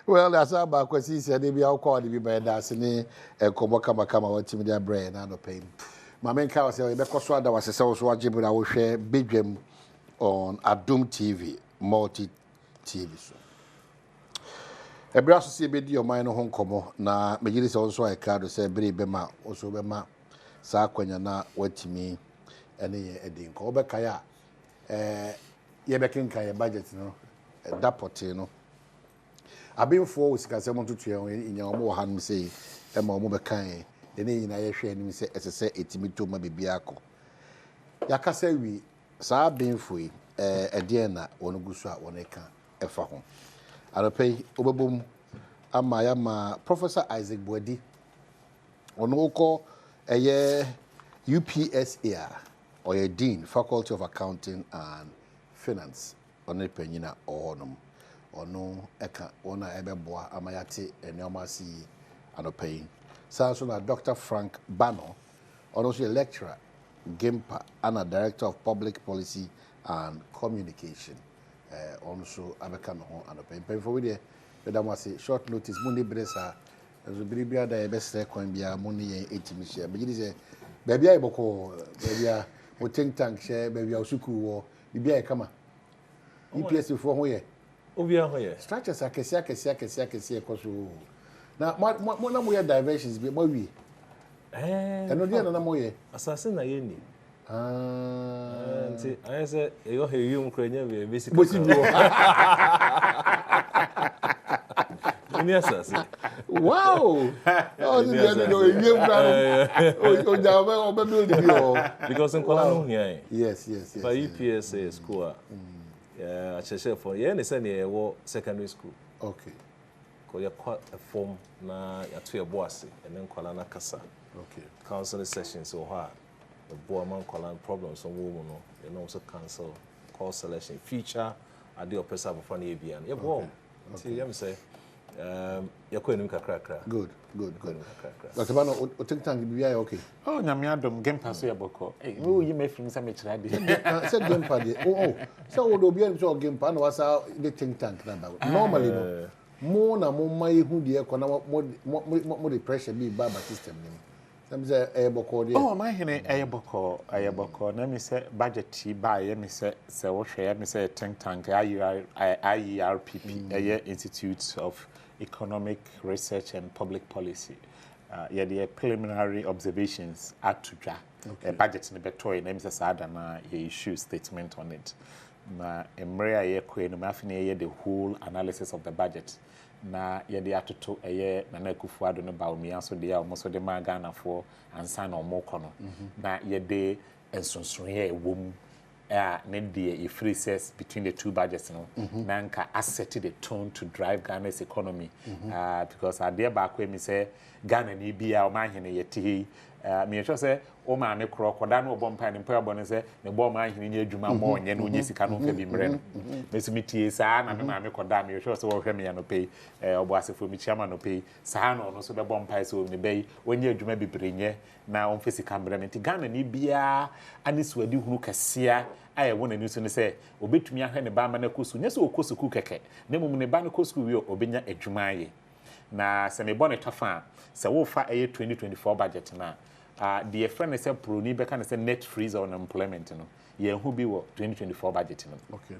Well, that's about what he said. Maybe I'll call the by Dasini and Kama what Timmy their brain and no pain. My main cow said, because there was a source watching, but I will share Badwam on Adom TV, multi TV. A brass see video mine home como na Majlis also a card to say Bema also Bema Saquanya na what me any edding. Obekaya, Yebekin Kaya budget, no, Dapotino. I've been for because I want to tell in your more hand say, Emma Mobekai, the name I share and say, as I say, it's me to my biako. Yaka say we, Sa been free, a diana, one guswa, one eka, a fahon. I'll pay Obabum, Ama Professor Isaac Bwedi, on Oko, a year UPSA, or a Dean, Faculty of Accounting and Finance, on a penina or honum. Or no, eka ona ebeboa amayate enyomasi anopayin. Sansona Dr. Frank Bano, also a lecturer, GIMPA, and a director of public policy and communication. Also abekano anopayin. Pay for we there, short notice. Monday bresa, as we believe the best coin be a money 80 share. But it is a baby I boko, baby I think tank share, baby I suku war, baby I come. EPS before here. Structures are kesi koso. Na mo na mo ya diversions be mo wi. Eno dia na mo ye. Assassin na ye ni. Nti I say e yo heyum kranya be basic. Ni assassin. Wow. Oh, you know you because in Kolano here. Yes. By EPSA school. Yeah, I said for you, any secondary school. Okay. Because you quite a form na ya to your boss, and then Kolana Kasa. Okay. Counseling sessions so hard. The boy man Kolan problems on women, you know, also cancel call selection feature. I do a press up for the ABN. Yeah, boy. See, I'm say, you're going to crack. Good. But about think tank be okay. Oh, Namiadom game pass your boko. Hey, you may feel some trade. Said game party. Oh. So would be able to game pan was the think tank number. Normally, no. More na more my who the more the pressure be baba system. Some say boko. Oh, my hene boko. Let me say budget buy. Let me say what share. Let me say think tank. IERPP. Institute of Economic Research and Public Policy. The preliminary observations at Tuja. A budget in the Betoy, names as Adana, issue statement on it. Na Emrea ye Queen, Mafine, the whole analysis of the budget. Na ye atoto a year, Nanakufu, don't about me, so they are almost the Magana for and sign or more corner. Na ye de and Sonsoye womb. Need the free cess between the two budgets, Nanka asserted the tone to drive Ghana's economy. Because I dear back when me say Ghana need be our man in yeti. Me just say, oh man, crock, or no bomb pan in Purabon say, the bomb man in your Juma more, and yes, cannot be bred. Miss Mitty, San, and Mamma Kodam, you just all me and pay, or was for me chairman no pay, San, or no so the bomb pies will be when you may be bring now on physical camera. Ghana need be and this will do who can see. I want to news and say, Obey to me and the Bama Kusu, yes, or Kosu Kukeke. Nemo Nebano Kosu will obey a Jumaye. Na semi bonnet of fan, so we'll fight a year 2024 budget now. The friend is a pro need can say net freeze on employment, ye who be 2024 budget. Okay.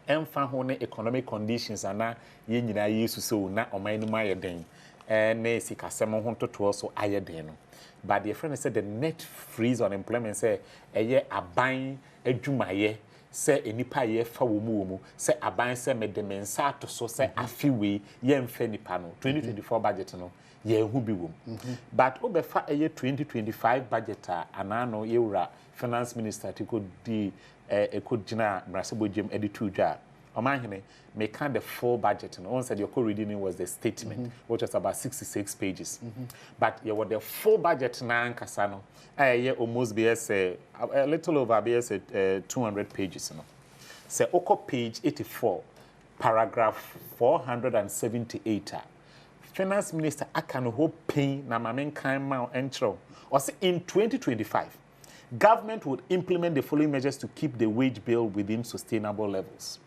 And found economic conditions are now yin I used to so not on my Maya den. And nay, sick as some wanted to also higher den. But the friend said the net freeze on employment say a year a buying a Jumaye. Say any pie for mumu, say a bind say made the mensato so say a few way, yen fenny panel, 2024 budget no, ye who be womb. But over a year 2025 budget, and I know Eura finance minister to could the a could jina Brasabo Jim editu jar. O man, may kind of full budget, and once your co-reading was the statement, which was about 66 pages. But you were the full budget now, Casano. Almost be a little over BS 200 pages. Say Oko page 84, paragraph 478. Finance Minister Akano hope pay na mamen kind mount entro. Or say in 2025, government would implement the following measures to keep the wage bill within sustainable levels.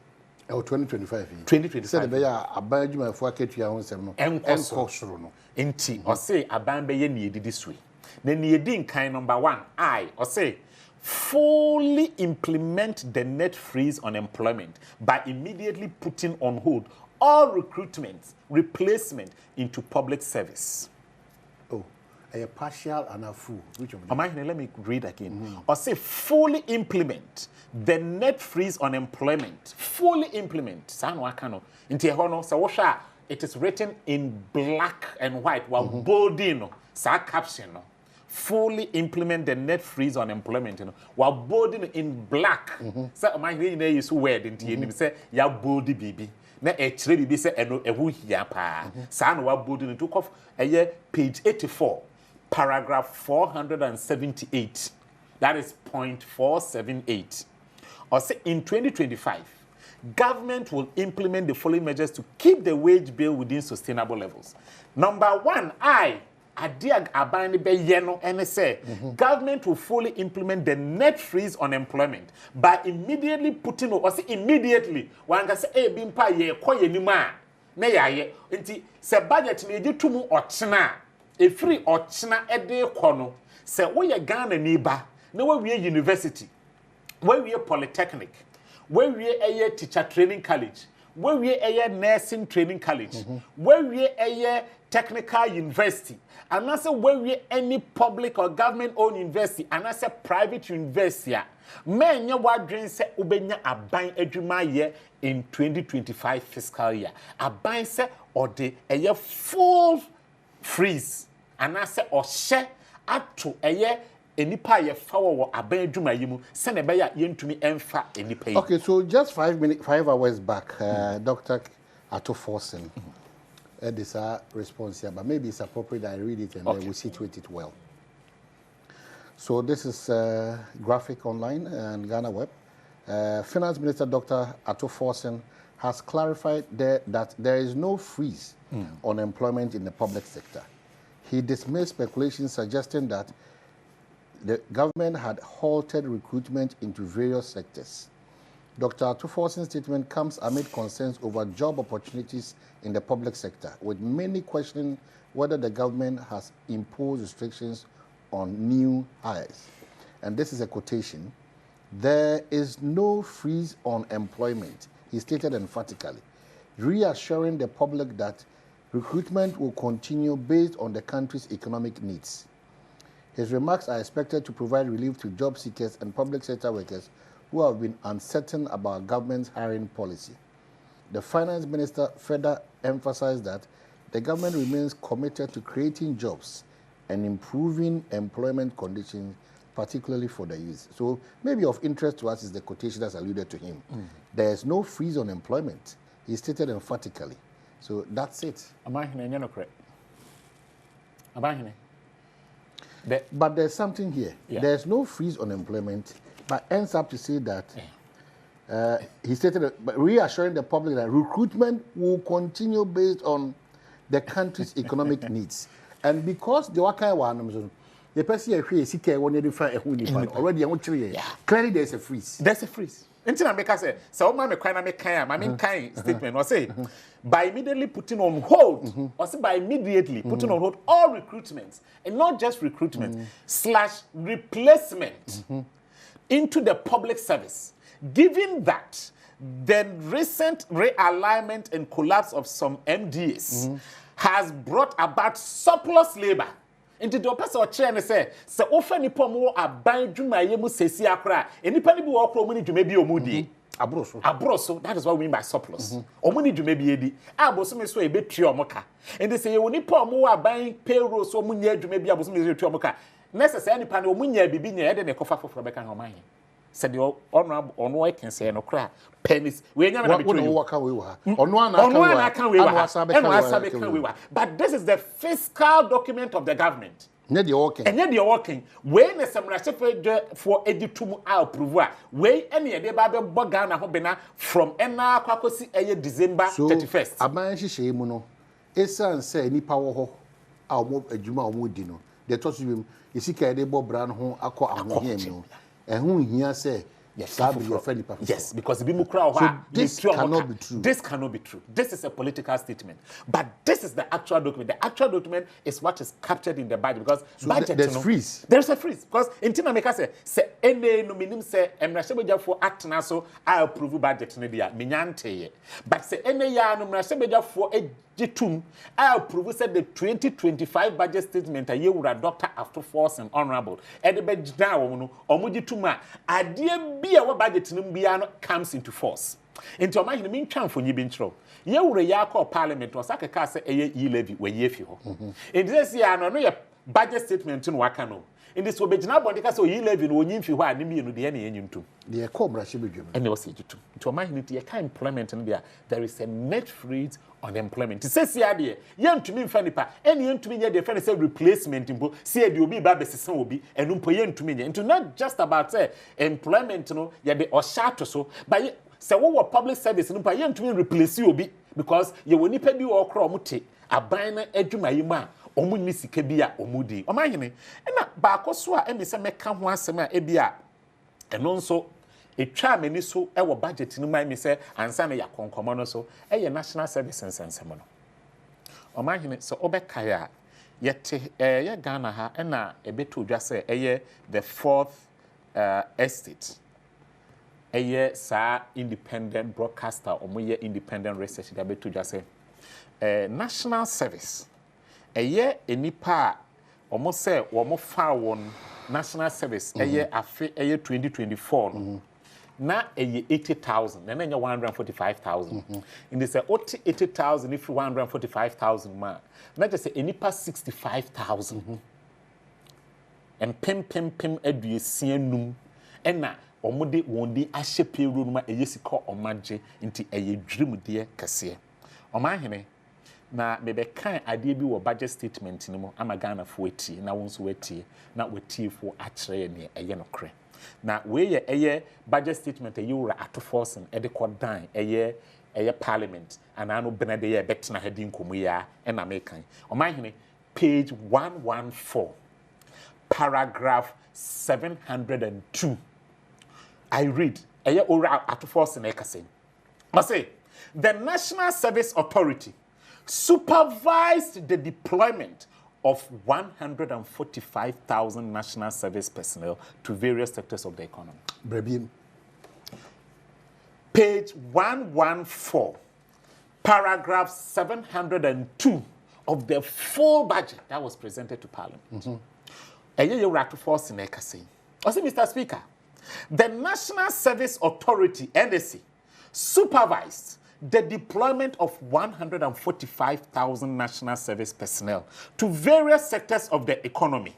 2025. 2025. Said the bear abandon my for ketua on sem. Enkosoro no. Enti or say abandon ye need this way. Then ye din kind number 1. Or say fully implement the net freeze on employment by immediately putting on hold all recruitment, replacement into public service. Oh, a partial and a full. Which of them? Let me read again. Or say fully implement the net freeze on employment. Fully implement. It is written in black and white while bolding. Sa caption. Fully implement the net freeze on employment, while bolding in black. So my use word in say ya boldy baby. Na echre bibi say eno ehu hia pa. Sa no wa bolding took off page 84, paragraph 478. That is point 478. Or say in 2025, government will implement the following measures to keep the wage bill within sustainable levels. Number 1, government will fully implement the net freeze on employment by immediately putting or say immediately one can say bimpa ye koye nima na yaye nti se budget na edi tumu ochena e free ochena ede kono se wo ye Ghana ni ba na we university we polytechnic we teacher training college we nursing training college we technical university and also when we any public or government owned university and also private university men ya wadwen se ubenya aban adwuma ye in 2025 fiscal year aban se or the full freeze and also or share ato enipa ye fawo aban adwuma yimu se ne beya yentumi emfa enipa yi. Okay, so just 5 hours back Dr. Ato Forsen this response here, but maybe it's appropriate that I read it and then we situate it well. So this is graphic online and Ghana Web. Finance Minister Dr. Ato Forsen has clarified that there is no freeze on employment in the public sector. He dismissed speculation suggesting that the government had halted recruitment into various sectors. Dr. Ato Forsen's statement comes amid concerns over job opportunities in the public sector, with many questioning whether the government has imposed restrictions on new hires. And this is a quotation. There is no freeze on employment, he stated emphatically, reassuring the public that recruitment will continue based on the country's economic needs. His remarks are expected to provide relief to job seekers and public sector workers who have been uncertain about government's hiring policy. The finance minister further emphasized that the government remains committed to creating jobs and improving employment conditions, particularly for the youth. So maybe of interest to us is the quotation that's alluded to him. There is no freeze on employment, he stated emphatically. So that's it. But there's something here. Yeah. There's no freeze on employment, but ends up to say that he stated, reassuring the public that recruitment will continue based on the country's economic needs. And because the Wakai one, the person already clearly there's a freeze. There's a freeze. Until I make say, so my statement or say by immediately putting on hold, or say by immediately putting on hold all recruitments, and not just recruitment, / replacement into the public service. Given that the recent realignment and collapse of some MDAs has brought about surplus labor. Into the person or chair and say, so often ni pomo aban dwuma yemu sesi akra, enipa ni bi wo kro muni dwuma bi omudi. Abroso, that is what we mean by surplus. Omuni dwuma bi edi. Aboso me so e betri omoka. And they say you ni pomo aban payroll so omunya dwuma bi aboso me so betri omoka. Necessary nipa ni omunya bibi nya de ne kofa foforo beka ho man. Said the honorable ono I can say no cry pennies we nya na between but this is the fiscal document of the government. And you're working. When some for editum approve we any de ba be boga na ho bena from ena kwakosi December 31st. Aban hihye mu no esan say nipa wo ho a omo adwuma omo di no de to so bim isika de bo bra no ho akọ ahohia mi no ehun hia say Yes, because this cannot be true. This cannot be true. This is a political statement. But this is the actual document. The actual document is what is captured in the budget. Because budget, there's freeze. There's a freeze. Because in Tinameka say any no minim say Emrashabeja for act na so I approve budget ne dia minyante. But say any ya no Emrashabeja for Jitum, I approve said the 2025 budget statement a year with Dr. After Force and Honorable. Edebe now omujituma adie bia wa budget no bia comes into force. Into my mean tran for nyibintro. Ye wure ya call parliament was aka say eye levy we ye fi ho. In this year no no budget statement no waka no. In this obejina bondika so ye levy no onyimfi ho a ne mi no de ne enyuntum. De call brashibedwem. And they was jitum. Into my need ye can employment no there is a net freeze on employment. It says here there, yentumi mfa nipa, eni yentumi nye de friend say replacement mpo, say de obi ba besesa obi, enu mpo yentumi nye. Into not just about say employment no, ye de oshato so, but say wo public service no mpo yentumi replace obi because ye wo nipa bi wo kro omuti, aban na adwuma yi ma omu ni sika bi a omudi. Omahene, na ba akoso a emi se meka ho asem a ebia eno nso etwa meni so e wo budget ni man mi se ansa na yakonkomo no so e national service nsensem no omahene so obekaya a yete ye Ghana ha e na ebeto dwa se the fourth estate sa independent broadcaster omoye independent research da beto dwa se national service enipa omo se wo mo fa won national service afe 2024 no na 80,000 na nya 145,000 in this 80,000 if 145,000 ma na just say enipa 65,000 and pem aduasia num ena omode wondi ahye payroll ma sika omagye nti dream de kase omahene na mebe kan ade bi wo budget statement ni mo ama Ghana fo etie na wonso wetie na wetie fo akere ne nokre na we ye budget statement wura ato force and de kodan parliament and anu benade ye betena hadi nkomu ya na mekan omahene page 114 paragraph 702 I read wura ato force na ekase I say the National Service Authority supervised the deployment of 145,000 national service personnel to various sectors of the economy. Brabim. Page 114, paragraph 702 of the full budget that was presented to Parliament. Mr. Speaker, the National Service Authority, NSC, supervised the deployment of 145,000 national service personnel to various sectors of the economy.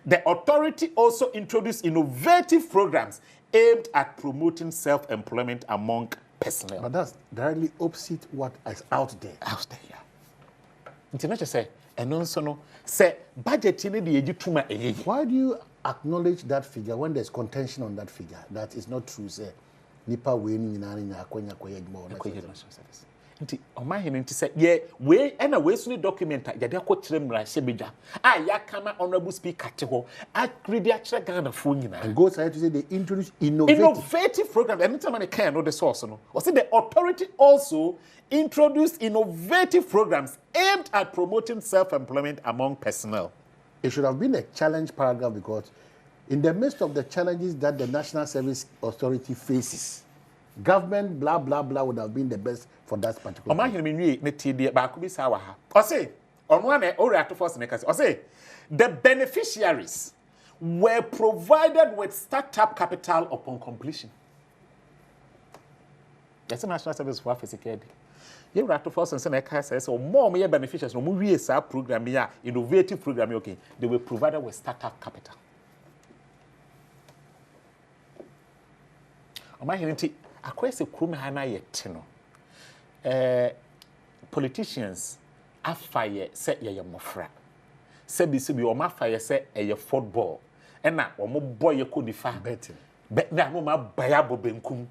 The authority also introduced innovative programs aimed at promoting self-employment among personnel. But that's directly opposite what is out there. Out there, yeah. International say, and also no, say budget in the tuma. Why do you acknowledge that figure when there's contention on that figure? That is not true, sir. Nipa we ni na akwanya national service nti omahene nti se ye we na we sunu document ya de akotire mra hyebeja ya kama honorable speaker te ho agree akire Ghana fo nyina and go ahead to say they introduce innovative program anytime I can know the source no or say the authority also introduced innovative programs aimed at promoting self-employment among personnel. It should have been a challenge paragraph because in the midst of the challenges that the National Service Authority faces, government blah blah blah would have been the best for that particular. The beneficiaries were provided with startup capital upon completion. That's a National Service for Security. You have to force and send a car says so more beneficiaries no movie program here, innovative program okay. They were provided with startup capital. Politicians afaye say ye mofra sebi o mafaye say ye football na o mo boy ye kodifa betting na mo ma baya bobenkum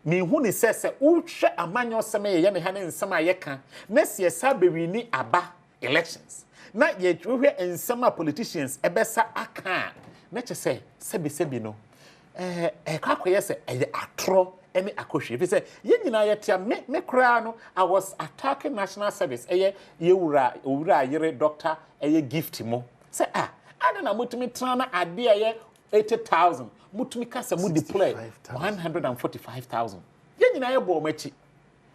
me hu ni say uhwe amanyo sema ye ne ha ne nsema ye ka na se sabewi ni aba elections na ye hwe nsema politicians ebesa aka na che say sebi no kwakoye se atro ene akohwe bi se ye nyina ye tia me kra no I was attacking national service ye owura yere doctor gift mo say ada na mutumi trana ade ye 80,000 mutumi kasa mu deploy 145,000 ye nyina ye bo machi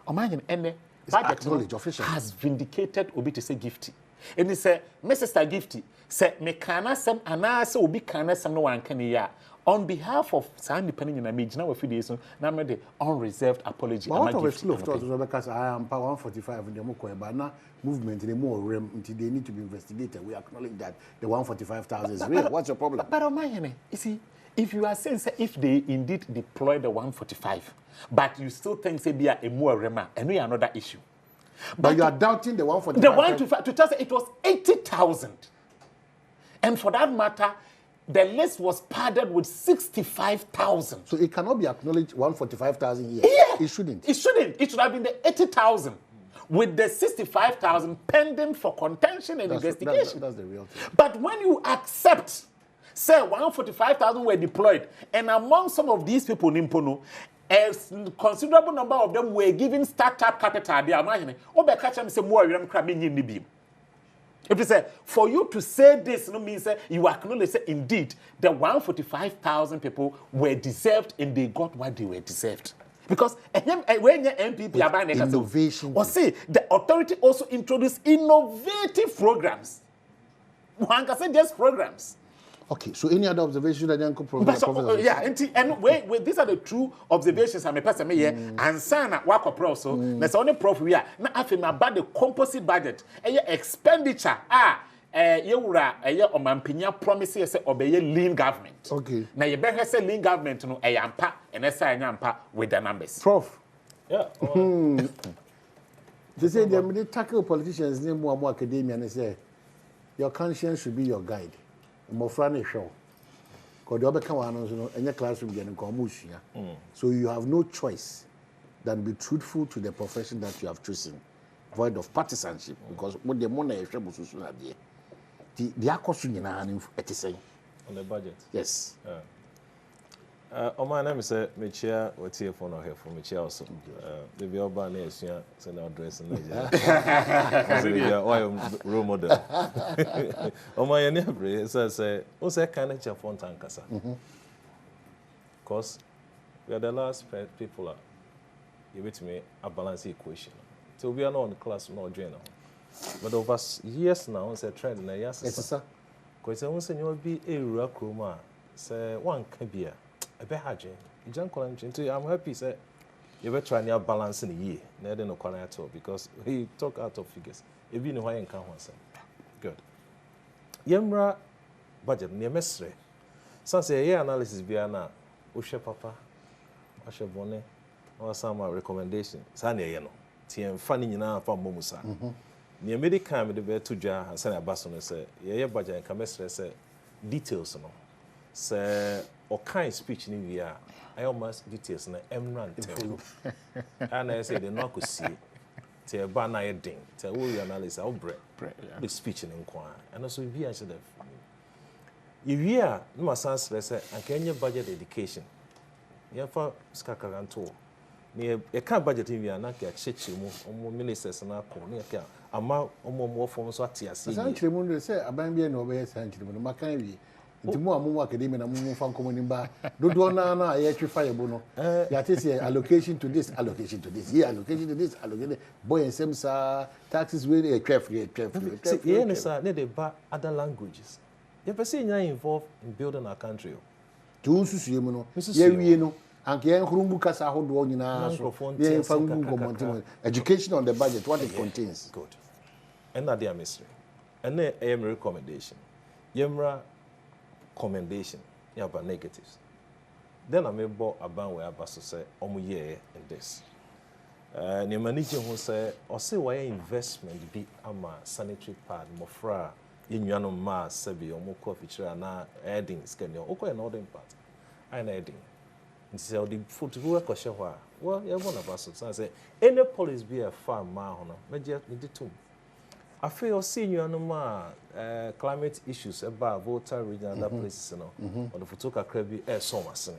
omanyin ene budget has vindicated obi to say gifty and he say Mr. Gifty say me kana sem anase obi kana sem no wan kan ya on behalf of Sandy Penny na me gina we fidie so na me the unreserved apology am gift of thought because I am power 145 in the Mokoeba na movement in the more realm until they need to be investigated. We acknowledge that the 145,000 is real. What's your problem? But you see, if you are saying say, if they indeed deploy the 145 but you still think say be a more rema and we another issue. But you are doubting the 145. The 145 to tell us it was 80,000. And for that matter, the list was padded with 65,000. So it cannot be acknowledged 145,000 here. Yeah. It shouldn't. It shouldn't. It should have been the 80,000 with the 65,000 pending for contention and investigation. That's the real thing. But when you accept, say 145,000 were deployed, and among some of these people in Nimpono, a considerable number of them were given startup capital. They are imagining, oh, by catch them say more, you're cramming in the beam. If you say, for you to say this, no means you acknowledge say indeed the 145,000 people were deserved and they got what they were deserved. Because when your MPP are buying innovation, or say the authority also introduced innovative programs. One can say just programs. Okay, so any other observation that Uncle Professor? Yeah, and wait, these are the true observations I'm a person here. And sana wako pro so. That's only prof we are. Now after about the composite budget, expenditure yewura omampinya promises say obey lean government. Okay. Now you better say lean government no yampa and say yampa with the numbers. Prof. Yeah. They say they tackle politicians name more academia and they say your conscience should be your guide. Mofrane show. Because the other one in your classroom getting commotion. So you have no choice than be truthful to the profession that you have chosen, void of partisanship. Because what the money is able to do, the question on the budget. Yes. My name is Michia. What's here for no here for Michia also. The Bioba is here, send our dress and role model. My neighbor says, what's that kind of Chafon Tankasa? Because we are the last people you with me a balance equation. So we are not on the class, no journal. But over years now, it's a trend in a yes, sir. Because I want to be a rackroma, say one can be a bit hard. I'm happy, say, you better try and balance in a year. Never no corner at all because he talk out of figures. If you know why you can't answer. Good. Yemra budget near Mestre. Since a year analysis biana, Usha Papa, Usha Bonnet, or some recommendation. Sanya Yano, Tien Fanny Yana from Momusa. Near medical with the bed to jar and send a basson say, yeah, budget and Camestre say details no. Say, or kind speech in the I almost details na Emran tell. And I say the knock could see. Tell a banner ding. Tell all your analysis, I'll break. Big speech in inquiry. And also, if you answer that. If you are, no more sense, let's say, and can your budget education? You have for Skakaranto. Near a car budget in Vienna, get shit you more ministers and our corner. Amount more forms what you see. Essentially, when they say, I buy me no way, essentially, when my candy. Into more academia and more fun coming in bar. Do na I actually fire bono. That is allocation to this, allocation to this, here allocation to this, allocation. Boy and some taxes with a carefully. Yes, sir. Need about other languages. You ever seen you involved in building our country? To see you know. Yeah, we know. And can Kurumbu Casa hold one in our education on the budget, what it contains. Good. And not their mystery. And then a recommendation. Yemra commendation, yeah, about negatives. Then I may bought a band where I was to say, year in this. The manager who say, or say why investment be ama sanitary pad, mofra, in Yano Ma, Sebi, or more coffee, and adding scanning, or an ordering part. I'm adding. And so the food to work or show. Well, yeah, one of us. So I say, any police be a farm, Mahona, major need to. I feel senior no more climate issues about Volta region and other places, you know, or the Futoka Krebi air so much.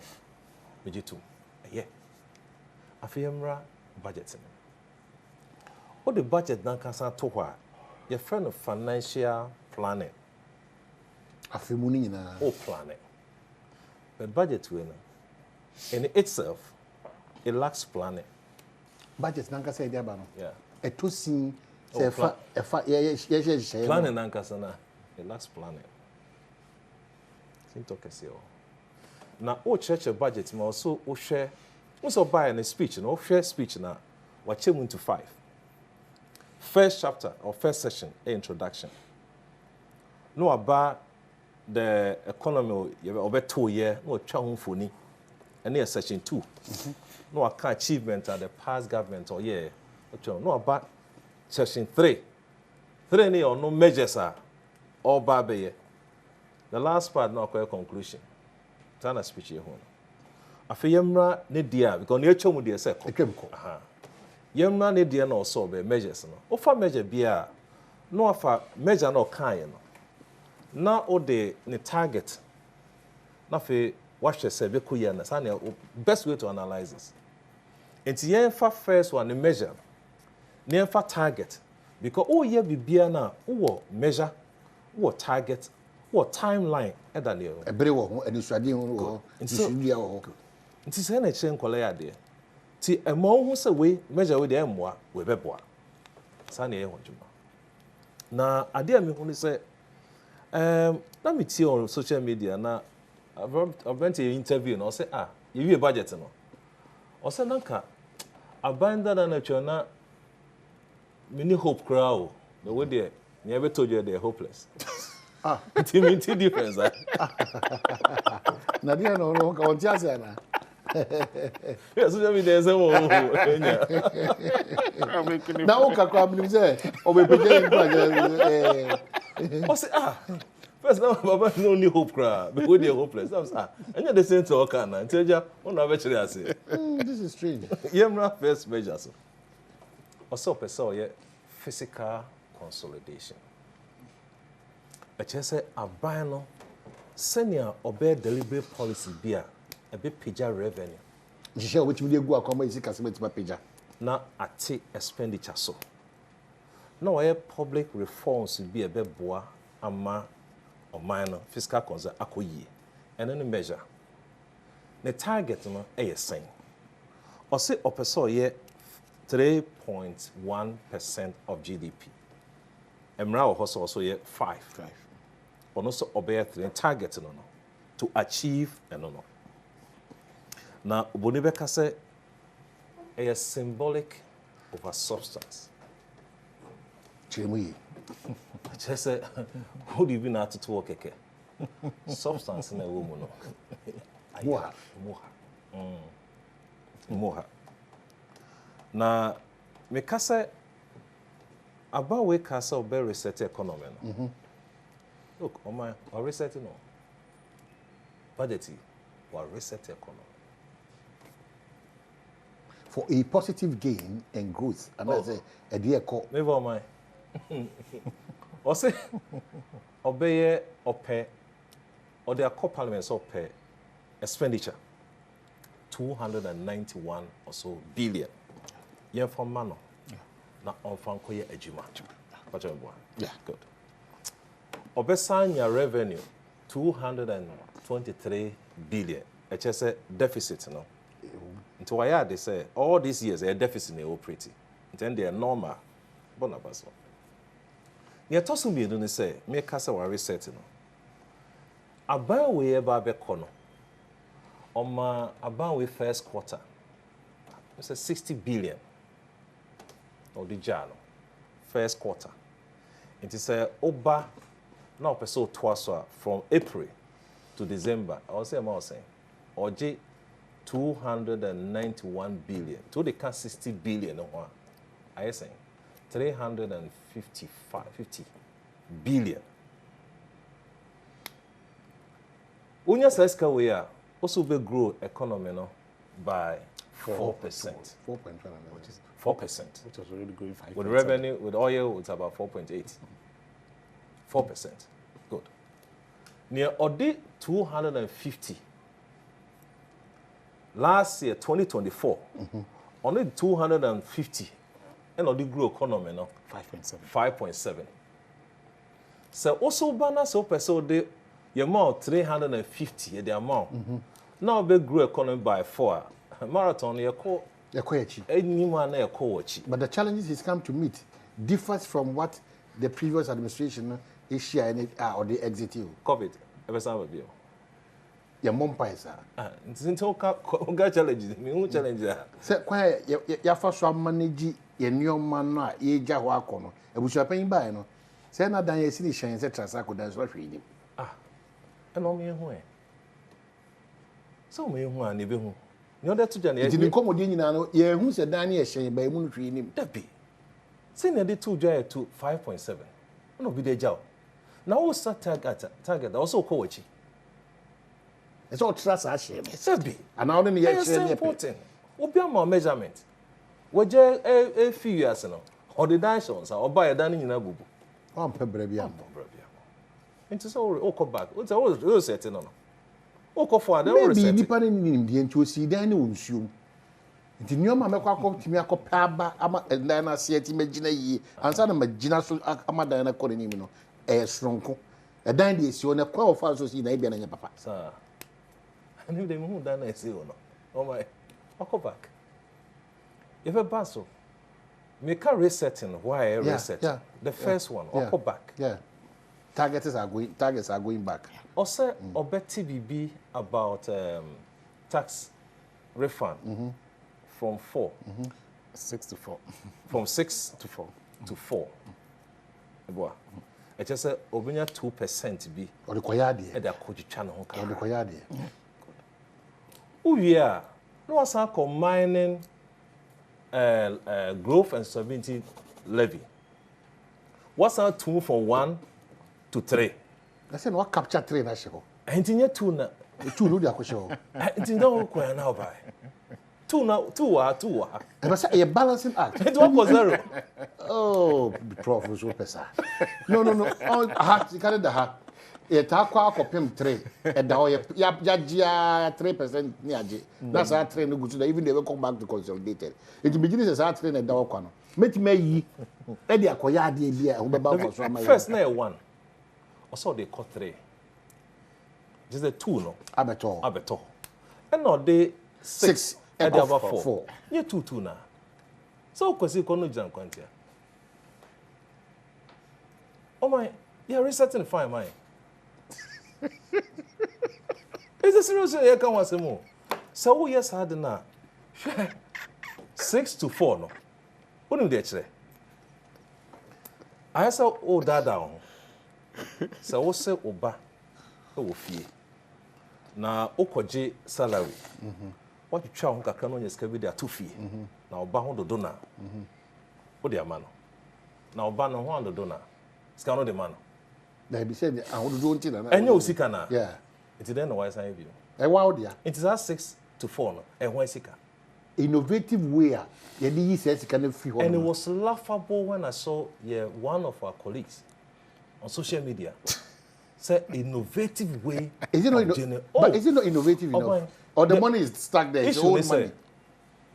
Yeah. I feel budget. What the budget now can say to what? Your friend of financial planning. I feel money na. Oh, planning. But budget winner in itself, it lacks planning. Budget nanka say dia ba no. Yeah. Eto sin say yeah. Planning nanka sana. It lacks planning. Think talk say. Now, oh church budget ma also oh share. Also buy a speech, no share speech now. Watch him into 5. First chapter or first session, introduction. No about the economy over 2 years, no chahun funi. And here section 2. No achievement of the past government or year. No about section 3. 3 or no measures are all baby. The last part no conclusion. Tana speech here. Afiyemra ne dia because ne chomu dia se ko. Aha. Yemra ne dia no so be measures no. Ofa measure bia no afa measure no kan no. Na o de ne target. Na fe watch se be kuye na sa best way to analyze this. Enti yen fa first one ne measure. Ne fa target because o ye bibia na wo measure, wo target, wo timeline e da ne. Ebere wo ho anisuade ho wo. Nsudia wo. Nti se na kire nkola ya de. Ti emo ho se we measure we de emmoa we beboa. Sa na ye ho djuma. Na ade a me hu ni se na me tie on social media na I've went to an interview and I say you a budget no. I say nanka abanda na chona mini hope crowd. The way they never told you they're hopeless. It's difference. Nadia no ka on tia say na. Yeah, so me dey say wo. Na o ka kwa me say o be pege in I say first now Baba no need hope cry because they're hopeless. I was and you the same to okay na. Tell on na be chere ase. This is strange. Yemra first measure so. Also person ye physical consolidation. I just say aban no senior obey deliberate policy bia a bit pija revenue. Jisha which we go akoma isi kaseme ti ba pija. Na ate expenditure so. Na why public reforms be a bit boa ama or minor fiscal concern akoyi. And then measure. The target no e saying. Or say opeso ye 3.1% of GDP. Emra also ye 5. Or also obey 3 target no to achieve no. Now Bonibeka say a symbolic of a substance. Chemu. Just say who do you even have to work okay? Substance in a woman no. Moha. Na me kase about we kase obe reset economy no. Look, my reset no. Budget or reset economy. For a positive gain and growth, and I say a dear call. Maybe on my or say obey or pay or their core parliaments or pay expenditure 291 or so billion. Yeah, from mano. Na on fanko ye ejuma. Yeah, good. Obesanya revenue 223 billion. It's a deficit, no. Into why they say all these years a deficit in operating. Then they are normal. Bonabaso. Near Tosu me don't say me kasa wa reset no. About we eba be kono. Oma about we first quarter. It's a 60 billion. Or the jano. First quarter. It is a oba now peso twice from April to December. I was saying or J 291 billion. To the 60 billion no one. I saying 50 billion. Unya says we are also be grow economy no by 4%. 4.5. 4%. Which was already going 5%. With revenue, with oil, it's about 4.8. 4%. Good. Near Odi 250. Last year, 2024, only 250. And Odi grew economy now. 5.7. 5.7. So also banner so person the amount 350 the amount. Now they grew economy by 4. Marathon you call anyone na call. But the challenges he's come to meet differs from what the previous administration is sharing or the executive. COVID. Ever saw it? Your mom paisa. Since oga challenges, me who challenge that. Say kwa ya first one manage your new man na ye ja ho akono. Ebusua pan ba no. Say na dan ye si ni hyen say transact dan so hwe ni. E no me hu e. So me hu an e be hu. Ni oda to jana ye. Ti ni komodi nyina no ye hu say dan ye hyen ba mu no hwe ni. Dabi. Say na de to jaya to 5.7. No be de jaw. Now we start target also ko wachi. It's all trust our shame. Sabi. And now then It's important. Obi am measurement. We je a few years now. Or the dimensions or buy a dan nyina bubu. Am pebre bia. Into so o ko back. O setting no. O ko for the reset. reset. Maybe nipa ni nim die nti osi dan ni onsuom. Nti nyoma mekwa akotimi akopa aba ama dan na se ati magina yi. Ansa na magina so ama dan na kɔ nim no. Sronko. Dan de esi ona kwa ofa so si na ibia na nya papa. Sir. And if they move down and say, oh my, I'll go back. If a basso, make a resetting, why reset? Yeah, the first one, I'll go back. Yeah. Targets are going back. Also, or bet TBB about tax refund from 4. 6 to 4. From 6 to 4. To 4. Boy. I just said, Obinya 2% be. Or the Koyadi. And the Koji channel. Or the Koyadi. Oh, yeah. No, what's combining growth and stability levy. What's our 2 from 1 to 3? I said, what capture 3 national? And in 2 na. 2 no, they are show. It's no require now by 2 now, 2 are. And I said, a balancing act. It was 0. Oh, Prof. Was pesa. No. Oh, heart, you carry the heart. A takwa copim 3. And now ya 3% near. That's our train. Even they will come back to consolidated. It begins as our train at Dawakano. Make me Eddie Akoya dear. First, na 1. Also, they caught 3. Just a 2, no? Abeto. And now they 6. And they have 4. You 2 now. So, because you can't jump quantia. Oh my, you're resetting fine, my. It's a serious thing. You can't want some more. So, yes, I had na 6 to 4, no. What do you say? I saw all that down. So, what say Oba? Oh, fee. Na Okoji salary. What you try on Kakano is carried there 2 fee. Now, Oba on the donor. What the man? Now, Oba no one the donor. Scano the man. They be said, I want to do it. And you see, can yeah. It's then why I view. A wild year. It is at 6 to 4, no? And why sick? Innovative way. He says he can free. And it was laughable when I saw one of our colleagues on social media say innovative way. Is it not? But is it not innovative enough? Or the money is stuck there? It's old money.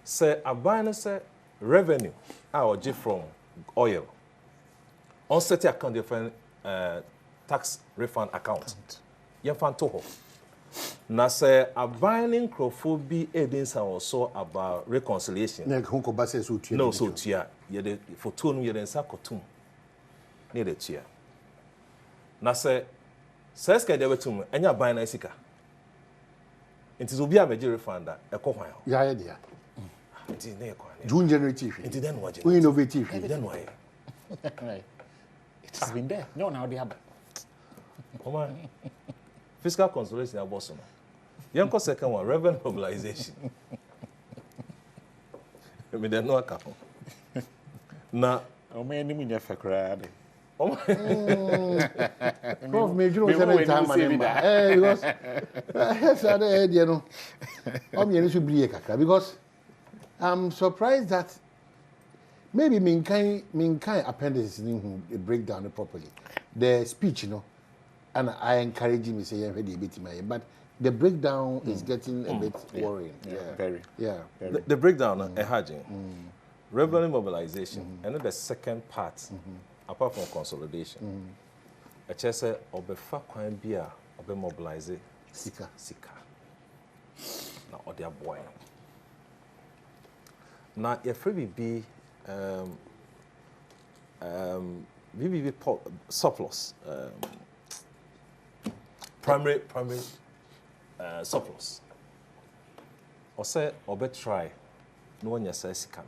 Say a buyer say revenue our G from oil. On certain account different tax refund account. You find toho. Na say a buying crowdphobia evidence also about reconciliation. No, so tia. You for 2 years in Sakotum. Near the chair. Na say says can never to me. And you're buying a sika. It is Ubia Major refund that a coin. Yeah, dear. It is near June generative. It is then what innovative. Then why? It has been there. No, now they have. Oh my. Fiscal consolidation are boss. Yanko second one, revenue mobilization. I mean, there's no account. Now, oh man, you mean you're for crowd? Oh my. Prof, major was time because yes, I had you know. Should be because I'm surprised that maybe minkai appendix break down it properly. The speech, and I encourage him to say, but the breakdown is getting a bit worrying. Very. Yeah. The breakdown, revenue mobilization, and then the second part, apart from consolidation, I just say, obefa kwan bia, obe mobilize sika. Now, or their boy. Now, if we be surplus, primary surplus. Or say, or be try, no one ya says sika.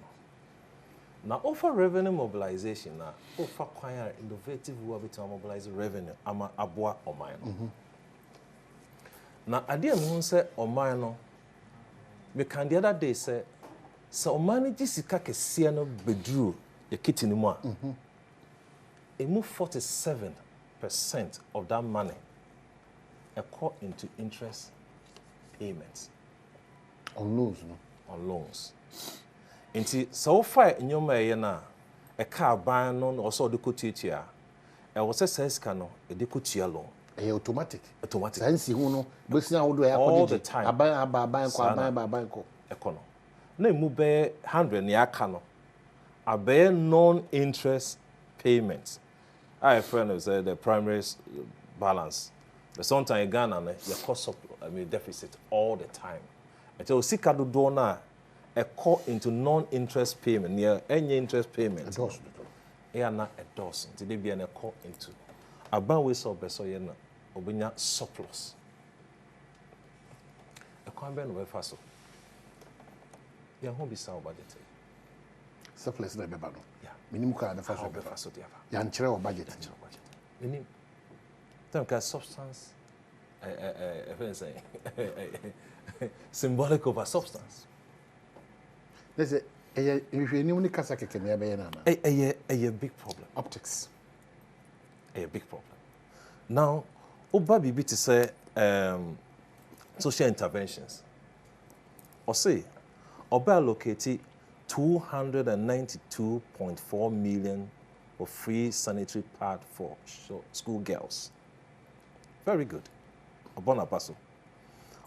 Now, offer revenue mobilization, now, offer quite innovative way to mobilize revenue, ama abwa or mine. Now, idea me say or mine, me can the other day say, so manage sika kesia no bedru ye kiti ni mu a. It move 47% of that money into interest payments. On loans, no? On loans. Inti so far in your may na a car buy no also the cotia. I was a says cano, a decotia loan. Automatic. Automatic. All the time. I buy Econo. No move 100 near cano. A bare non-interest payments. I friend who said the primary balance. But sometimes in Ghana, your cost of deficit all the time. Until Sika do dona a call into non-interest payment near any interest payment. They are not a dozen. Did they be a call into a ban we saw Besoyena Obinya surplus. A combine of faso. You won't be so budget. Surplus na beba no. Yeah. Minimum card the first How beba. be faso diava. Yan chere o budget. Meaning, time substance. Symbolic of a substance. Let's say, if you knew Kasa keke na be na. A big problem. Optics. A big problem. Now, Oba Bibi to say social interventions. Or say, Oba allocated 292.4 million for free sanitary pad for school girls. Very good. Obona Basso.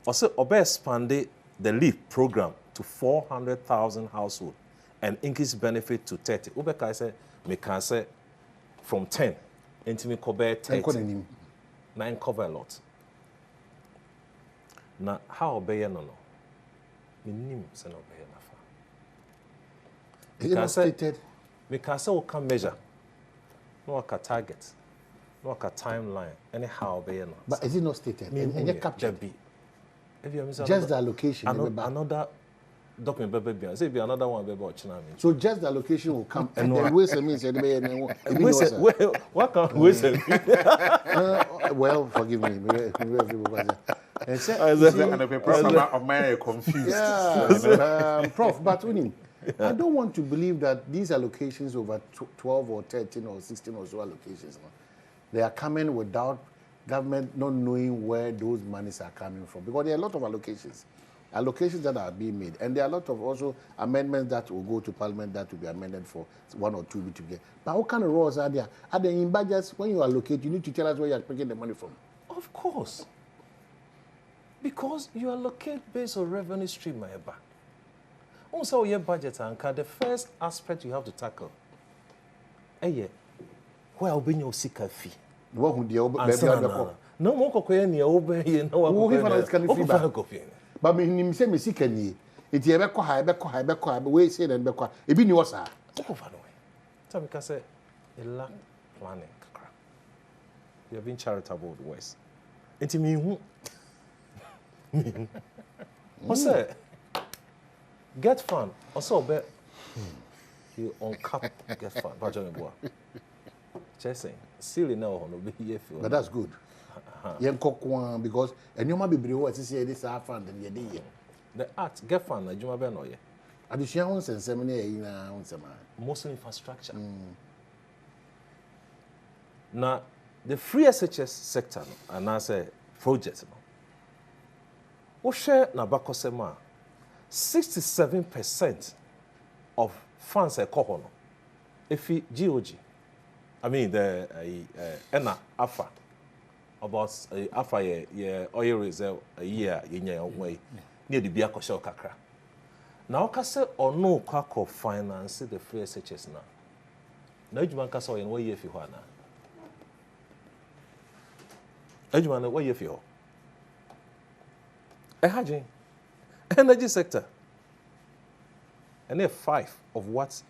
Also, Oba expanded the LEAP program to 400,000 households and increased benefit to 30. Oba say, me can say from 10 into me cover 30. Now cover a lot. Now, how obey no? Minimum sen obey nafa. Is it not stated? Because we can measure, no a target, no a timeline, anyhow obey no. But is it not stated? And you captured. Just the allocation. Another document baby. Say be another one baby watching me. So just the allocation will come and then waste means what can waste? Well, forgive me. And say, of mine confused. Yeah, Prof. But I don't want to believe that these allocations over 12 or 13 or 16 or so allocations, they are coming without government not knowing where those monies are coming from. Because there are a lot of allocations that are being made. And there are a lot of also amendments that will go to Parliament that will be amended for one or two to get. But what kind of rules are there? Are they in budgets? When you allocate, you need to tell us where you are taking the money from. Of course. Because you allocate based on revenue stream, my back. Also, your budget, Anka, the first aspect you have to tackle. Where will be your sicker fee? No more cocaine, you obey, you know, but me say me sick any. It's a beco high, but we say and beco. It be yours, sir. Tell me, say, a lack planning. You have been charitable with West. It's me who. What's that? Get fun. Also, bet you on cap get fun. Just saying, silly now, no be here. But that's good. Because and you might be brave to say this are fun and you the art get fun, like you might know. Additions and seminary in mostly infrastructure. Now, the free SHS sector, and I say project. We share na bakosema 67% of funds are cohono If GOG, I mean the ENA AFA about AFA oil reserve a year way near the Biako Shell Kakra. Now, Cassa or no Kako finance the free SHS now. No, you man Cassa in what year if you want now. Edgeman, what year if you are? Energy sector. And there 5 of what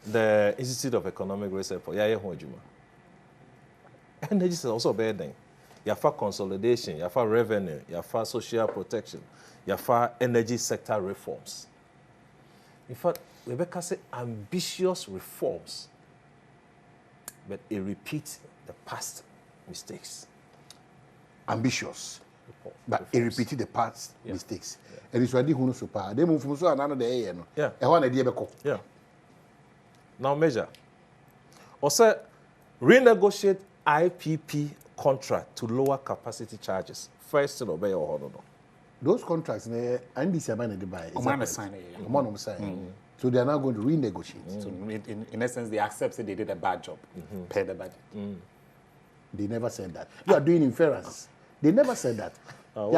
the Institute of Economic Research for energy is also burden. You have consolidation, you have revenue, you have social protection, you have energy sector reforms. In fact, Rebecca said ambitious reforms, but it repeats the past mistakes. Ambitious, but it repeated the past mistakes. And it's ready who super. They move from so another day. Yeah. I want a dear beko. Yeah. Now measure. Also, renegotiate IPP contract to lower capacity charges. First to obey or no. Those contracts, and this amount they buy. So they are now going to renegotiate. So in essence, they accept that they did a bad job. Pay the budget. They never said that. You are doing inference. They never said that. No, you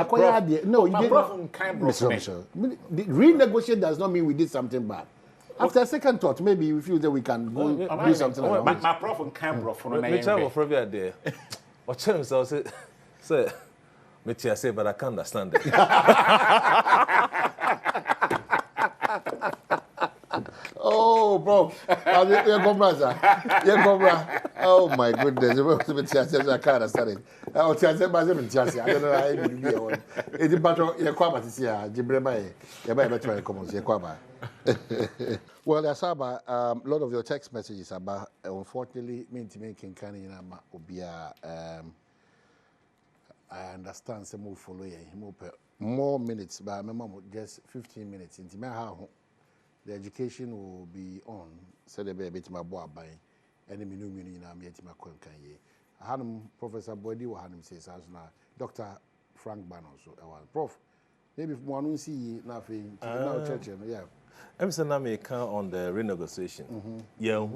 renegotiate does not mean we did something bad. After a second thought, maybe we feel that we can go do something like that. My prof and Canberra for me travel for every day. What chance I say, me say, but I can't understand it. Oh, bro. Oh, my goodness. I can't understand it. I don't know how it be. It's about your quama to see a well, there's about a lot of your text messages about, unfortunately, making kind of I understand some more following more minutes, but I remember just 15 minutes. Into my house, the education will be on. So they be a bit my boy buying. Any minu in a meeting my coin can ye. I had him Professor Body or had him say now. Dr. Frank Banner so Prof. Maybe one will see nothing now church, yeah. I'm saying I may count on the renegotiation. Yeah,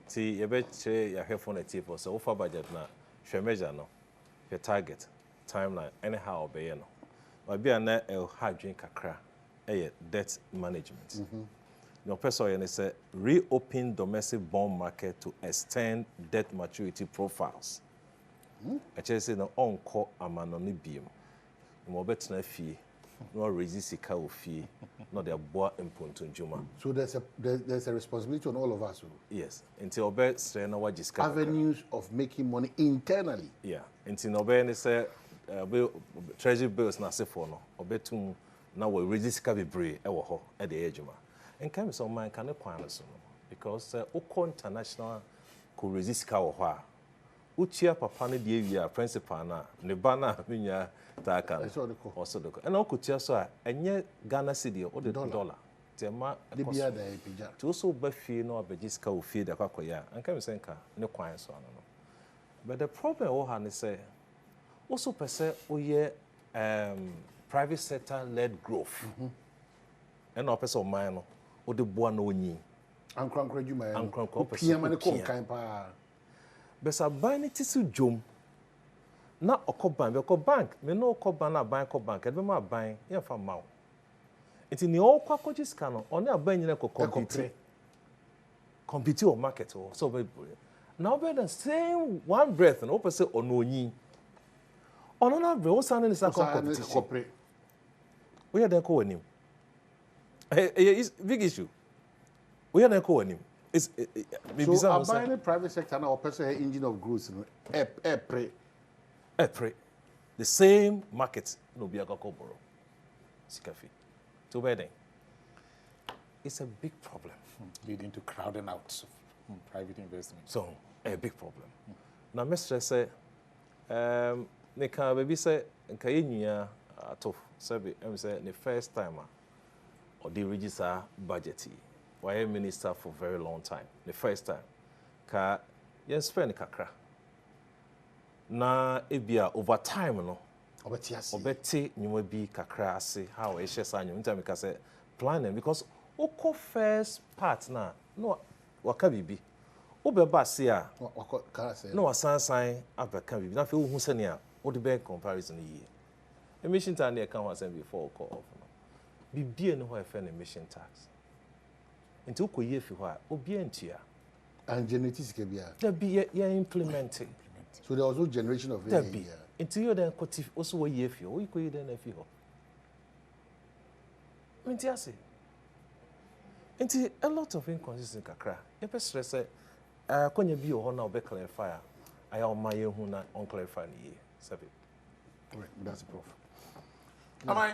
see, you bet your hair phone a tip or so far budget now. She measure no, your target, timeline, anyhow obey no. But be a net a hard drink a crack, debt management. Your person say reopen domestic bond market to extend debt maturity profiles. I just say no on-call amanoni beam. No better fee. No resist a fee, not their boy in Juma. So there's a responsibility on all of us. Yes. Until Obey say no what discuss avenues of making money internally. Yeah. Until Obey say treasury bills na se for no. Obey to now we resist be brave at the age. And can some man can acquire so because Oko International could resist ka Uchia papa ne die wi a principal na ne ba na minya taka also the and okutia so a enye Ghana cedi o the dollar tema de bia da epija to so ba fie no abagiska o fie da kwakoya anka me senka ne kwan so no but the problem we have is also per se oye private sector led growth and no person man no o de boa na onyi ankrankra djuma ya ankrankra pia mane ko kan pa besa ban ti su jom na okoban be ko bank me no okoban na ban ko bank e be ma ban ye fa ma o enti ni o kwa ko jiska no oni aban nyina ko compete o market o so be now be the same one breath no person ono onyi ono na be o san ni sa compete we are there ko wanim is big issue we are there ko wanim. So, I'm buying a private sector now, person engine of growth, the same market, no be a gakoboro. Sikafi. Too bad. It's a big problem. Leading to crowding out of private investment. So, a big problem. Now, Mr. say, Nika baby say, Nkayenya tough, Sabi, say, the first time, or the register budget. Why minister for a very long time. The first time, ka yes spend kakra. Na ebia over time no. Obeti nyuma bi kakra ase how e share sanyo. Nta me ka say planning because oko first part na no waka bibi obeba se a waka say no wasansan abeka bibi na fe wo hu se ne a wo de be comparison yi emission tax na kan wasan before call off no bibi ne ho e fe na emission tax nti wo koyi efi ho a obi antia and genetics ke bia that be ya implementing so there was no generation of that be nti you then kotif also wo yi efi ho wo koyi then efi ho nti ase nti a lot of inconsistency kakra e pe stress konya bi ho na obe clarify aya o ma ye hu na on clarify ni ye sabi right that's prof amai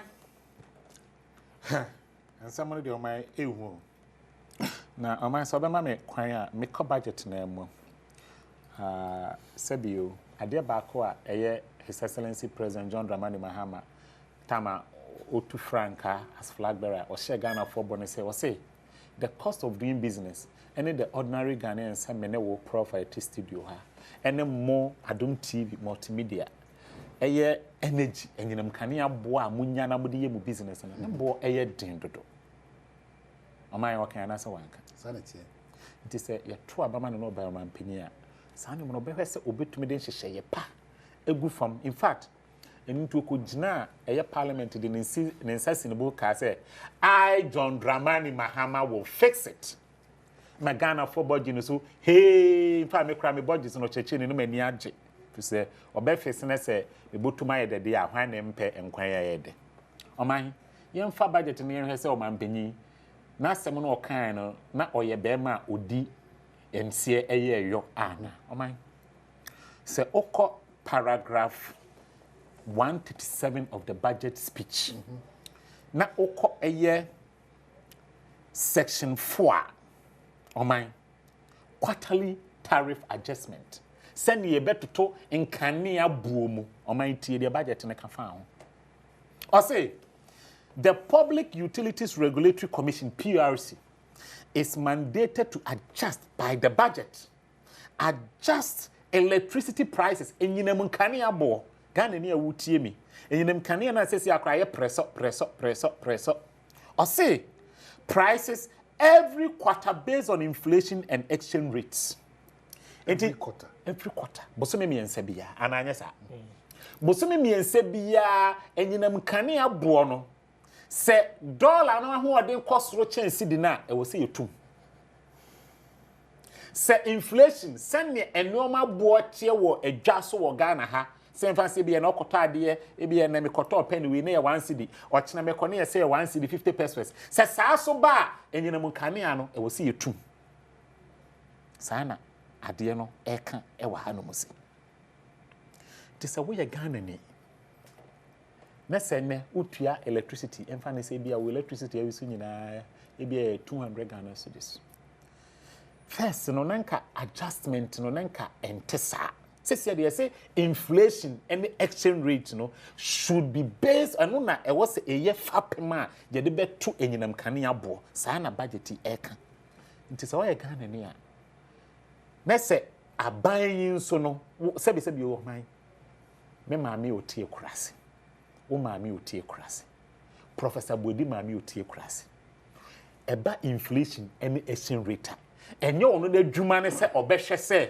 and somebody dey amai ehu na amai so be ma me kwan a me ko budget na mu sabio ade ba ko a eye His Excellency President John Dramani Mahama tama otu franka as flag bearer or share Ghana for bonus say the cost of doing business and the ordinary Ghanaian say mene wo profit studio ha and more Adom TV multimedia eye energy enyinam kanea bo a munya na mode ye mu business na bo eye den dodo amai wakan na say wanka sanity it is ye to abama no ba man pani a sane mo no be hwese obetumi den hyehye ye pa egu fam in fact enu ko gina eye parliament de nensasinebu ka say I John Dramani Mahama will fix it my Ghana for budget no so hey fa me kra me budget no cheche ni no mani age to say obefe na say me botuma ye de a hwan ne mpe enkwan ye de oman ye mfa budget ne ye say o man panyi na asem no okan no na oye be ma odi ensie eye yo ana oman say okọ paragraph 137 of the budget speech na okọ eye section 4 oman quarterly tariff adjustment send ye betoto nkania buomu oman tie the budget ne ka fa ho o say the Public Utilities Regulatory Commission PURC is mandated to adjust by the budget adjust electricity prices enyinam nkania bo Ghana ni awutie mi enyinam nkania na sesi akra ye presso o say prices every quarter based on inflation and exchange rates. every quarter Bosome miense bia ananya sa. Bosome miense bia enyinam kane abo no. Se dollar no ho odin kosoro chensi di na e wo se yetum. Se inflation sene enoma bo tie wo adwa so wo Ghana ha. Se mfanse bia na okoto ade e bia na me koto pen we na ye 1 cedi. Ochina me kone ye se 1 cedi 50 pesos. Se saa so ba enyinam kane ano e wo se yetum. Sana ade no eka e wa ha no musi ti se wo ye Ghana ni na se ne utua electricity emfa ne se bia wo electricity awisu nyina e bia 200 Ghana cedis first no nanka adjustment no nanka entesa se dey say inflation and exchange rate no should be based on na e was a ye fapema ye de betu enyinam kane abo saa na budget eka nti se wo ye Ghana ni a na se aban so no sebi o man me maami otie kurase o maami otie kurase Professor Bodi maami otie kurase eba inflation any exchange rate enye ono na adwuma ne se obehwe se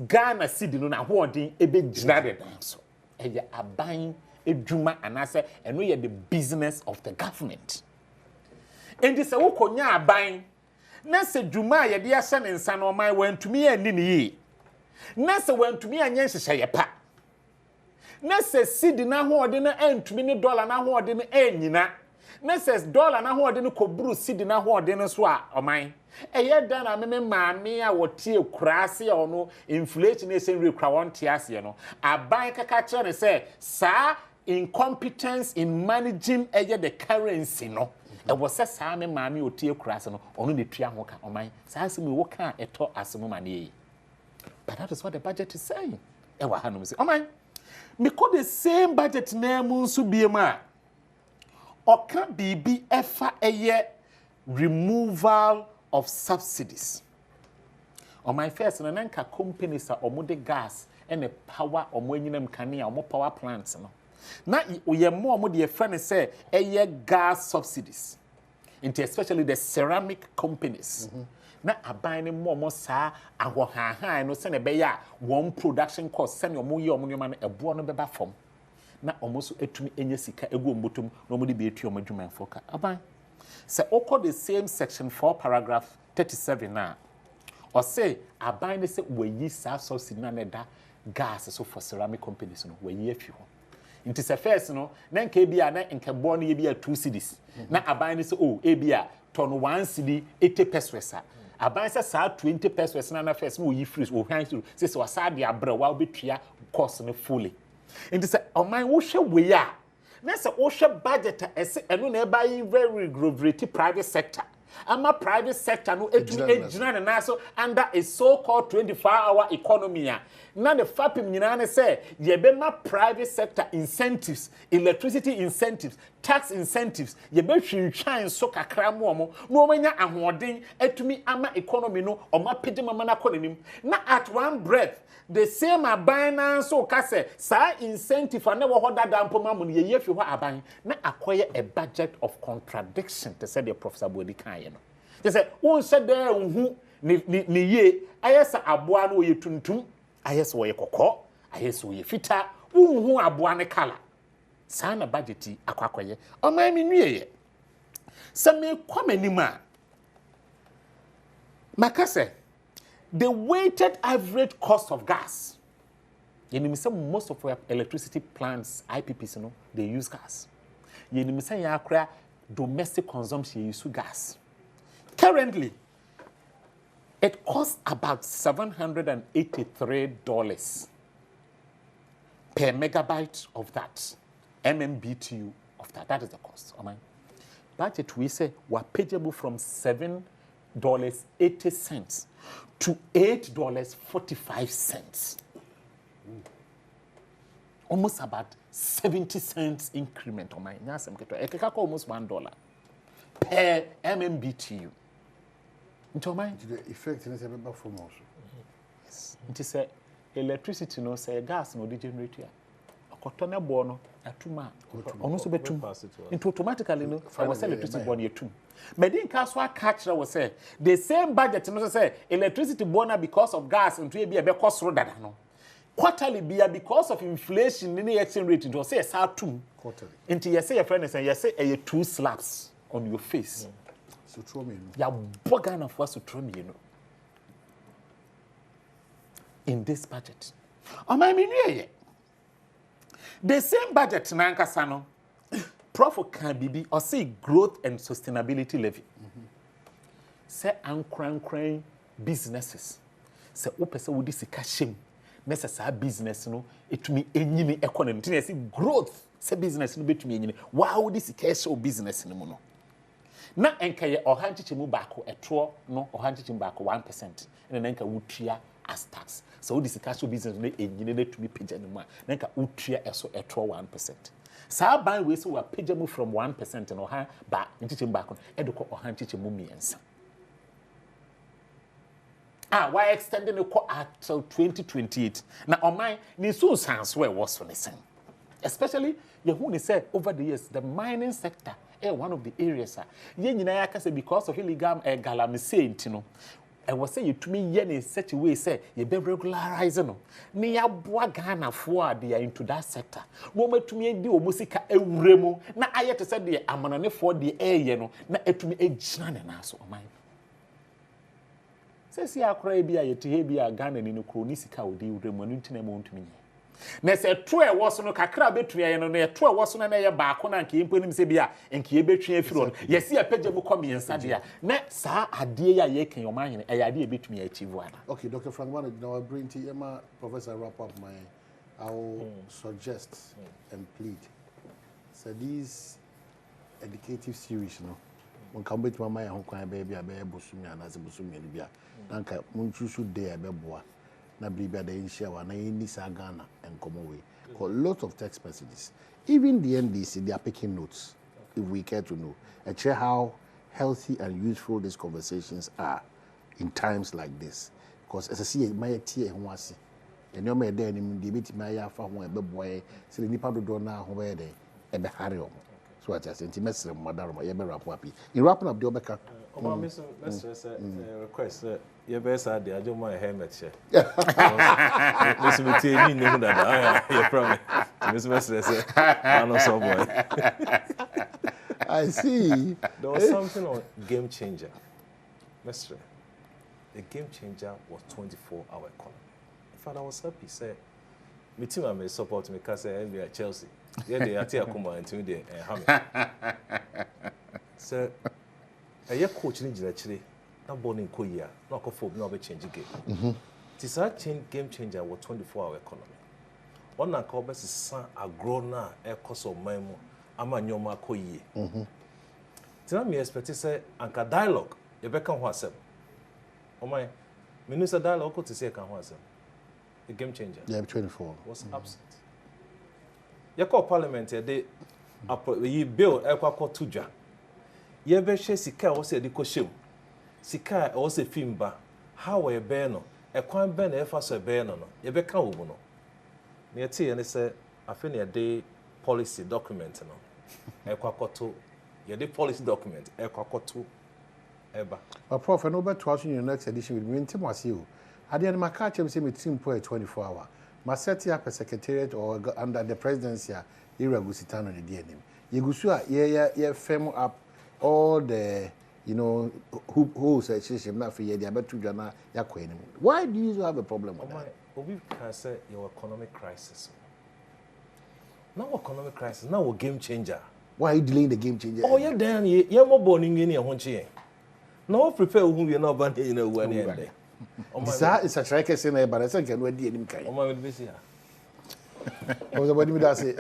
Ghana cedi no na hoodin ebe gina de dan so eye aban adwuma anase eno ye the business of the government endi se wo konya aban na se dwuma ye de ahye ne nsa no man wantumi ani ne yi na se wantumi anya nhyehyɛ ye pa na se cedi na hoode no antumi ne dollar na hoode no anyina na se dollar na hoode no koburu cedi na hoode no so a oman eye dan na me maame a wotie kurase ya ono inflation exchange rate kra won tiase no aban kaka kire ne se saa incompetence in managing the currency no e was saa me maame otie kurase no ono ne tua ho ka oman saa se me wo ka eto asemu mane but that is what the budget is saying e wa hanom say oman me call the same budget na mu nso biema oka bibi efa eye removal of subsidies on my first na nanka companies are omo de gas and the power omo enyinam kane omo power plants no na oye mo omo de friend say eye gas subsidies into especially the ceramic companies na aban ne mo saa ahohahan no se ne be ya one production cost se ne omo ye omo nyoma no ebo no beba fom na omo so etumi enye sika egu ombotom na omo de be etu omo adwumanfo ka aban se okọ the same section 4 paragraph 37 na or say aban ne se wayi saa subsidy na da gas so for ceramic companies no wayi afi ho nti se first no na nka bia na nka bo no ye bia 2 cedis na aban ne se oh e bia ton 1 cedi 80 pesos aban se saa 20 pesos na first no yi free o hwan se wasa de abra wa obetua cost no fully nti se oman wo hwe we a na se wo hwe budget ese eno na e ba yi very groovity private sector ama private sector no ejina na so under a so called 24-hour economy na the fapim nyina ne say ye be ma private sector incentives, electricity incentives, tax incentives, ye be hwintwan so kakra mo no manya ahoden atumi ama economy no o ma pede mama na konanim na at one breath the same aban so ka say sa incentive na wo hoda dampo ma mo ye ye fi ho aban na akoye a budget of contradiction to say the professor Bodi kan ye no they say won say there hu ni ye ayesa aboa no ye tuntum ayesa wo ye kokko ayesa wo ye fita won hu aboa ne kala sa na budget akwakoye o ma mi nwie ye se me kwamanima makase the weighted average cost of gas. You know, most of our electricity plants, IPPs, they use gas. You know, domestic consumption use gas. Currently, it costs about $783 per megabyte of that, MMBTU of that. That is the cost. Budget we say we're payable from $7.80 to $8.45. Almost about 70 cents increment on my almost $1 per MMBTU. Into my the effect in a from also. Yes. It is electricity no say gas no generator. Akotona bono atuma almost betum into automatically no I was electricity born yetum. Medin kaswa catch was say the same budget no say electricity born because of gas into be a cost road that no. Quarterly be because of inflation in the exchange rate into say sa two quarterly. Into you say your friend say you say 2 slaps on your face. So throw me. Ya bogana for us to throw me in this budget. I mean the same budget nankasa no Prof can be or say growth and sustainability levy. Say ankran businesses. Say opese wo disika shem. Necessary business no etumi enyini economy. Tin say growth say business no betumi enyini. Wow disika show business no no. Na enka ye ohanchichemu baako etro no ohanchichemu baako 1%. Ene na enka wutua as tax. So this cash business no enyine to be page anymore. Na nka utua eso etro 1%. Sa ban we so we page mu from 1% no ha ba nchichemu baako edoko ohanchichemu miensa. Why extending the call until 2028? Now, on my Nisu sans where was for the same. Especially, you said over the years, the mining sector is one of the areas. Because of illegal galamsey, you know. I was saying to me, yen in such a way, say, you be regularizing. Near Boagana for they are into that sector. Woman to me, do musica a remo. Now I had to say the amanane for the air, you know, not to me a jan and ass on mine. Says ya cry be a tehebia Ghana in chronistica would do remunity amount to me. Na say true was no kakra betria no na true was no na ye baako na nke imponim se bia nke ye betria firo ye se apagya mu come yensa dia na saa ade ya ye kan yo man e ade e betumi achieve ana. Okay, Dr. Frank Manu, now I bring to Emma Professor wrap up my I will suggest and plead. So these educative series no when come bet my mind kwan baby abey bosumi ana se bosumi bia nanka munchusu dey abeboa na blibia dey share wa na ni Ghana and come away. Because lots of text messages, even the NDC, they are picking notes if we care to know and share how healthy and useful these conversations are in times like this. Because as I see my tea and wasi and your may there in the bit my yafa one boy so the nipa do na where they and the harry. So I just intimate mother my wrap up. In wrapping up the Obeka. Oma miss request your best idea. I don't mind helmet share. Miss me tell me no that you promise. Miss Mestre say I'm not so boy. I see. There was something on Game Changer. Mestre, the Game Changer was 24-hour economy. In fact, I was happy. Say, my team I may support me because we are Chelsea. Yeah, they are here come and team they Hammer. So, a year coach in actually not born in Korea, not for no be change game. This Game Changer was 24-hour economy. One na call best san agro na e koso memo ama nyoma koyie. Tina me expect say anka dialogue e be kan ho asem. O my minister dialogue ko to say kan ho asem. The Game Changer. Yeah, 24 was absent. Ye call parliament e ye bill e kwa ko tudwa. Ye be hwe sika wo se de ko hwem. Sika wo se fimba. How e be no e kwan be na e fa so e be no no. Ye be kan wo no. Near tea and say, I think a day policy document. No, Equacoto, your day policy document, Equacoto, Eba. But Prof, I know about to in your next edition with me and Tim was you. I didn't my catch him say me team for 24 hours. My setting up a secretariat or under the presidency, Iragusitano the DNM. You go sure, yeah, firm up all the, who says not for year, but to Jana Yakwain. Why do you have a problem with that? We can say your economic crisis. Now economic crisis, now a game changer. Why are you delaying the Game Changer? Oh, you're done. You're more born in Guinea, won't you? No, prepare whom you're not banning in a one day. That is a tracker saying, but I think I'm ready in kind. Oh, my busy. I was about to say,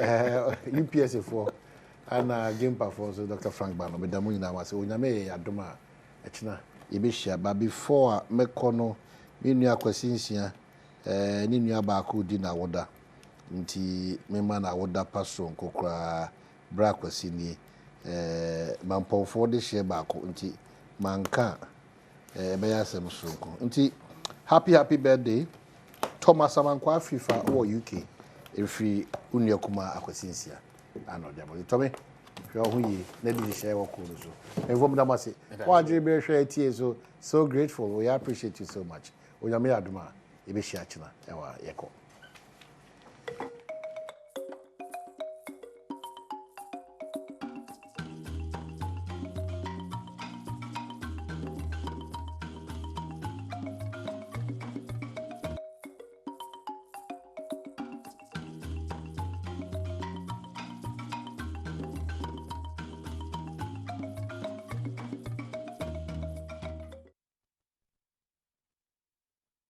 UPS 4 and game performance with Dr. Frank Bano, but the moon I was when I made Adoma, Echna, Ibisha, but before Mekono, Minia Quesinsia. Ni nua baako di na woda nti mema na woda paso nkokra bra kwasi ni mampofo de hye baako nti manka be ya asem sonko nti happy birthday Thomas Amankwa Afrifa wo UK efi unua kuma akwasinsia ano dia bo Tommy hwe ho yi na di hye wo ko so evom da mase wa adwere be hwe atie so grateful. We appreciate you so much. Onyame adoma Ibishiachina, ewa yeko.